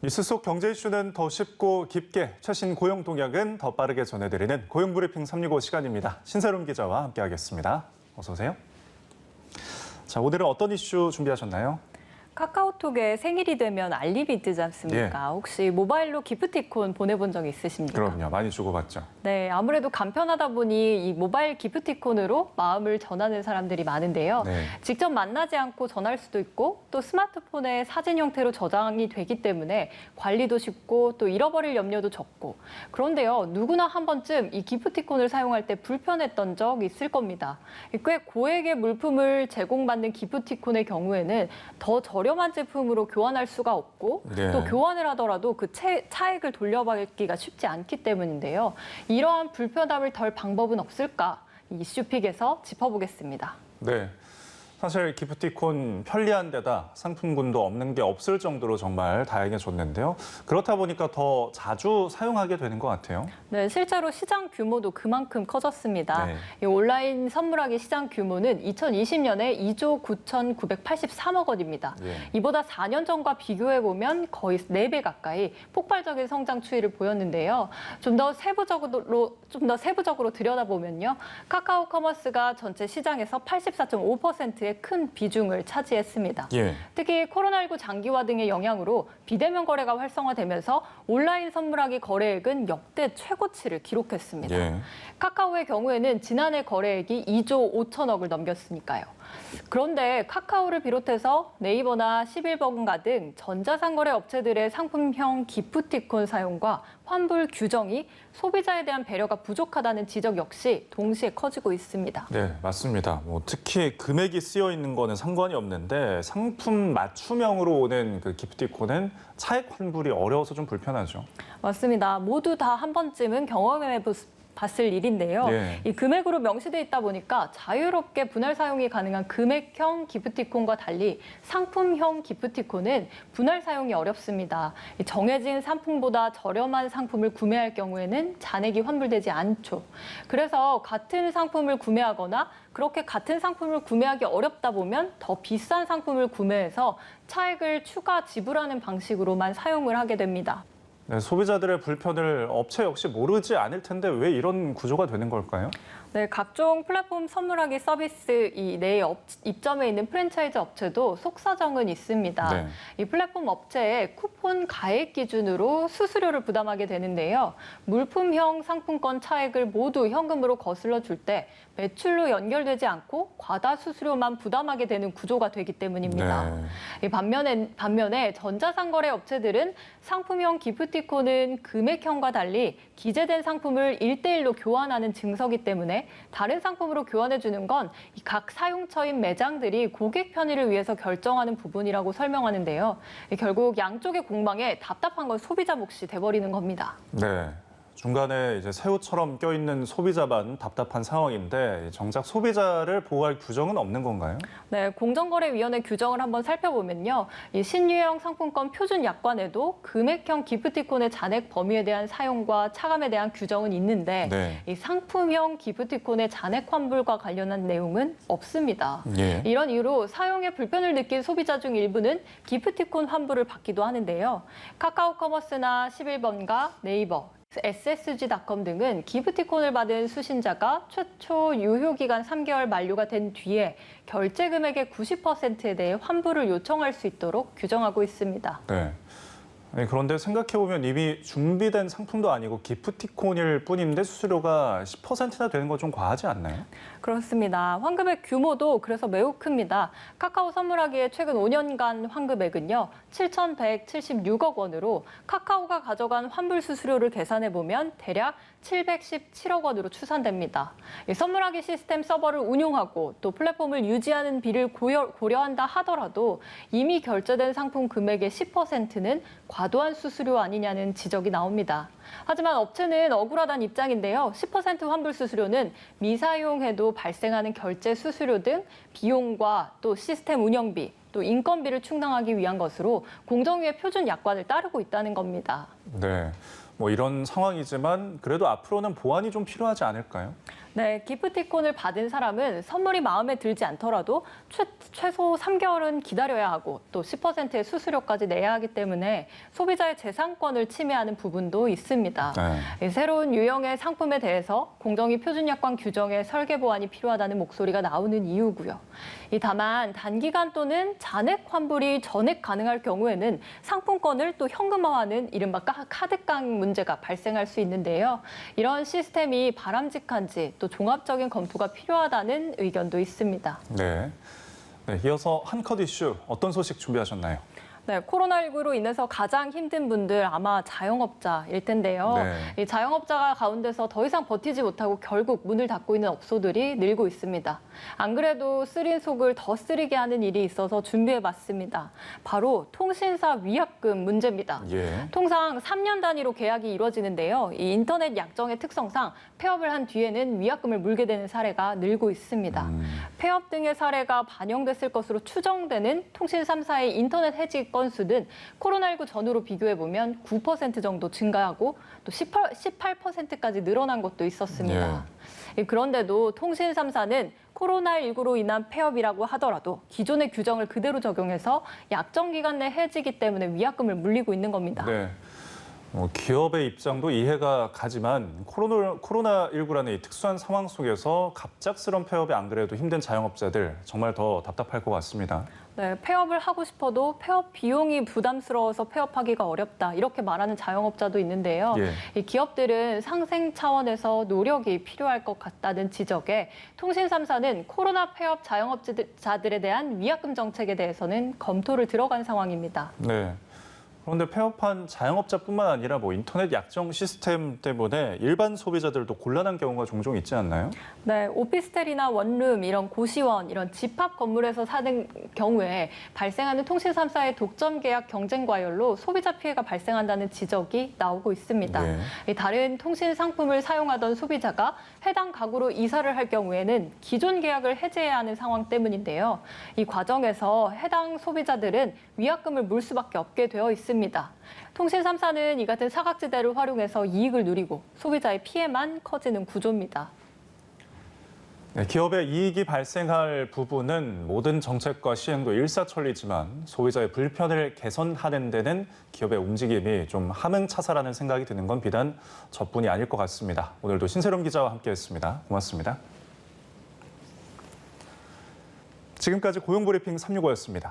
뉴스 속 경제 이슈는 더 쉽고 깊게, 최신 고용 동향은 더 빠르게 전해드리는 고용브리핑 365 시간입니다. 신세롬 기자와 함께하겠습니다. 어서 오세요. 자, 오늘은 어떤 이슈 준비하셨나요? 카카오톡에 생일이 되면 알림이 뜨지 않습니까? 혹시 모바일로 기프티콘 보내본 적 있으십니까? 그럼요. 많이 주고받죠. 네, 아무래도 간편하다 보니 이 모바일 기프티콘으로 마음을 전하는 사람들이 많은데요. 네. 직접 만나지 않고 전할 수도 있고 또 스마트폰에 사진 형태로 저장이 되기 때문에 관리도 쉽고 또 잃어버릴 염려도 적고. 그런데요, 누구나 한 번쯤 이 기프티콘을 사용할 때 불편했던 적 있을 겁니다. 꽤 고액의 물품을 제공받는 기프티콘의 경우에는 더 저렴한 제품으로 교환할 수가 없고 네. 또 교환을 하더라도 그 차액을 돌려받기가 쉽지 않기 때문인데요. 이러한 불편함을 덜 방법은 없을까? 이슈픽에서 짚어보겠습니다. 네. 사실 기프티콘 편리한 데다 상품군도 없는 게 없을 정도로 정말 다양해졌는데요. 그렇다 보니까 더 자주 사용하게 되는 것 같아요. 네, 실제로 시장 규모도 그만큼 커졌습니다. 네. 이 온라인 선물하기 시장 규모는 2020년에 2조 9,983억 원입니다. 예. 이보다 4년 전과 비교해보면 거의 4배 가까이 폭발적인 성장 추이를 보였는데요. 좀 더 세부적으로 들여다보면요. 카카오 커머스가 전체 시장에서 84.5%의 큰 비중을 차지했습니다. 예. 특히 코로나19 장기화 등의 영향으로 비대면 거래가 활성화되면서 온라인 선물하기 거래액은 역대 최고치를 기록했습니다. 예. 카카오의 경우에는 지난해 거래액이 2조 5천억을 넘겼으니까요. 그런데 카카오를 비롯해서 네이버나 11번가 등 전자상거래 업체들의 상품형 기프티콘 사용과 환불 규정이 소비자에 대한 배려가 부족하다는 지적 역시 동시에 커지고 있습니다. 네, 맞습니다. 특히 금액이 쓰여 있는 거는 상관이 없는데 상품 맞춤형으로 오는 그 기프티콘은 차액 환불이 어려워서 좀 불편하죠. 맞습니다. 모두 다 한 번쯤은 경험해 봤을 일인데요. 네. 이 금액으로 명시돼 있다 보니까 자유롭게 분할 사용이 가능한 금액형 기프티콘과 달리 상품형 기프티콘은 분할 사용이 어렵습니다. 이 정해진 상품보다 저렴한 상품을 구매할 경우에는 잔액이 환불되지 않죠. 그래서 같은 상품을 구매하거나 그렇게 같은 상품을 구매하기 어렵다 보면 더 비싼 상품을 구매해서 차액을 추가 지불하는 방식으로만 사용을 하게 됩니다. 네, 소비자들의 불편을 업체 역시 모르지 않을 텐데 왜 이런 구조가 되는 걸까요? 네, 각종 플랫폼 선물하기 서비스 내 입점해 있는 프랜차이즈 업체도 속사정은 있습니다. 네. 이 플랫폼 업체에 쿠폰 가액 기준으로 수수료를 부담하게 되는데요. 물품형 상품권 차액을 모두 현금으로 거슬러 줄 때 매출로 연결되지 않고 과다 수수료만 부담하게 되는 구조가 되기 때문입니다. 네. 이 반면에 전자상거래 업체들은 상품형 기프티콘은 금액형과 달리 기재된 상품을 1대1로 교환하는 증서기 때문에 다른 상품으로 교환해주는 건 각 사용처인 매장들이 고객 편의를 위해서 결정하는 부분이라고 설명하는데요. 결국 양쪽의 공방에 답답한 건 소비자 몫이 돼버리는 겁니다. 네. 중간에 이제 새우처럼 껴있는 소비자만 답답한 상황인데 정작 소비자를 보호할 규정은 없는 건가요? 네, 공정거래위원회 규정을 한번 살펴보면요. 이 신유형 상품권 표준 약관에도 금액형 기프티콘의 잔액 범위에 대한 사용과 차감에 대한 규정은 있는데 네. 이 상품형 기프티콘의 잔액 환불과 관련한 내용은 없습니다. 예. 이런 이유로 사용에 불편을 느낀 소비자 중 일부는 기프티콘 환불을 받기도 하는데요. 카카오 커머스나 11번가, 네이버, SSG.com 등은 기프티콘을 받은 수신자가 최초 유효기간 3개월 만료가 된 뒤에 결제 금액의 90%에 대해 환불을 요청할 수 있도록 규정하고 있습니다. 네. 아니, 그런데 생각해보면 이미 준비된 상품도 아니고 기프티콘일 뿐인데 수수료가 10%나 되는 건 좀 과하지 않나요? 그렇습니다. 환급액 규모도 그래서 매우 큽니다. 카카오 선물하기의 최근 5년간 환급액은요, 7,176억 원으로 카카오가 가져간 환불 수수료를 계산해보면 대략 717억 원으로 추산됩니다. 선물하기 시스템 서버를 운용하고 또 플랫폼을 유지하는 비를 고려한다 하더라도 이미 결제된 상품 금액의 10%는 과도한 수수료 아니냐는 지적이 나옵니다. 하지만 업체는 억울하다는 입장인데요. 10% 환불 수수료는 미사용해도 발생하는 결제 수수료 등 비용과 또 시스템 운영비, 또 인건비를 충당하기 위한 것으로 공정위의 표준 약관을 따르고 있다는 겁니다. 네. 뭐 이런 상황이지만 그래도 앞으로는 보완이 좀 필요하지 않을까요? 네, 기프티콘을 받은 사람은 선물이 마음에 들지 않더라도 최소 3개월은 기다려야 하고 또 10%의 수수료까지 내야 하기 때문에 소비자의 재산권을 침해하는 부분도 있습니다. 네. 이 새로운 유형의 상품에 대해서 공정위 표준약관 규정의 설계 보완이 필요하다는 목소리가 나오는 이유고요. 다만 단기간 또는 잔액 환불이 전액 가능할 경우에는 상품권을 또 현금화하는 이른바 카드깡 문제가 발생할 수 있는데요. 이런 시스템이 바람직한지 또 종합적인 검토가 필요하다는 의견도 있습니다. 네. 네, 이어서 한 컷 이슈 어떤 소식 준비하셨나요? 네, 코로나19로 인해서 가장 힘든 분들 아마 자영업자일 텐데요. 네. 이 자영업자가 가운데서 더 이상 버티지 못하고 결국 문을 닫고 있는 업소들이 늘고 있습니다. 안 그래도 쓰린 속을 더 쓰리게 하는 일이 있어서 준비해봤습니다. 바로 통신사 위약금 문제입니다. 예. 통상 3년 단위로 계약이 이루어지는데요. 이 인터넷 약정의 특성상 폐업을 한 뒤에는 위약금을 물게 되는 사례가 늘고 있습니다. 폐업 등의 사례가 반영됐을 것으로 추정되는 통신 3사의 인터넷 해지 건수는 코로나19 전후로 비교해보면 9% 정도 증가하고 또 18%까지 늘어난 것도 있었습니다. 그런데도 통신 3사는 코로나19로 인한 폐업이라고 하더라도 기존의 규정을 그대로 적용해서 약정 기간 내 해지기 때문에 위약금을 물리고 있는 겁니다. 네. 기업의 입장도 이해가 가지만 코로나19라는 이 특수한 상황 속에서 갑작스런 폐업이 안 그래도 힘든 자영업자들 정말 더 답답할 것 같습니다. 네, 폐업을 하고 싶어도 폐업 비용이 부담스러워서 폐업하기가 어렵다 이렇게 말하는 자영업자도 있는데요. 예. 이 기업들은 상생 차원에서 노력이 필요할 것 같다는 지적에 통신 3사는 코로나 폐업 자영업자들에 대한 위약금 정책에 대해서는 검토를 들어간 상황입니다. 네. 그런데 폐업한 자영업자뿐만 아니라 뭐 인터넷 약정 시스템 때문에 일반 소비자들도 곤란한 경우가 종종 있지 않나요? 네, 오피스텔이나 원룸, 이런 고시원, 이런 집합 건물에서 사는 경우에 발생하는 통신 3사의 독점 계약 경쟁 과열로 소비자 피해가 발생한다는 지적이 나오고 있습니다. 예. 다른 통신 상품을 사용하던 소비자가 해당 가구로 이사를 할 경우에는 기존 계약을 해지해야 하는 상황 때문인데요. 이 과정에서 해당 소비자들은 위약금을 물 수밖에 없게 되어 있습니다. 통신 3사는 이 같은 사각지대를 활용해서 이익을 누리고 소비자의 피해만 커지는 구조입니다. 네, 기업의 이익이 발생할 부분은 모든 정책과 시행도 일사천리지만 소비자의 불편을 개선하는 데는 기업의 움직임이 좀 하명차사라는 생각이 드는 건 비단 저뿐이 아닐 것 같습니다. 오늘도 신세롬 기자와 함께했습니다. 고맙습니다. 지금까지 고용브리핑 365였습니다.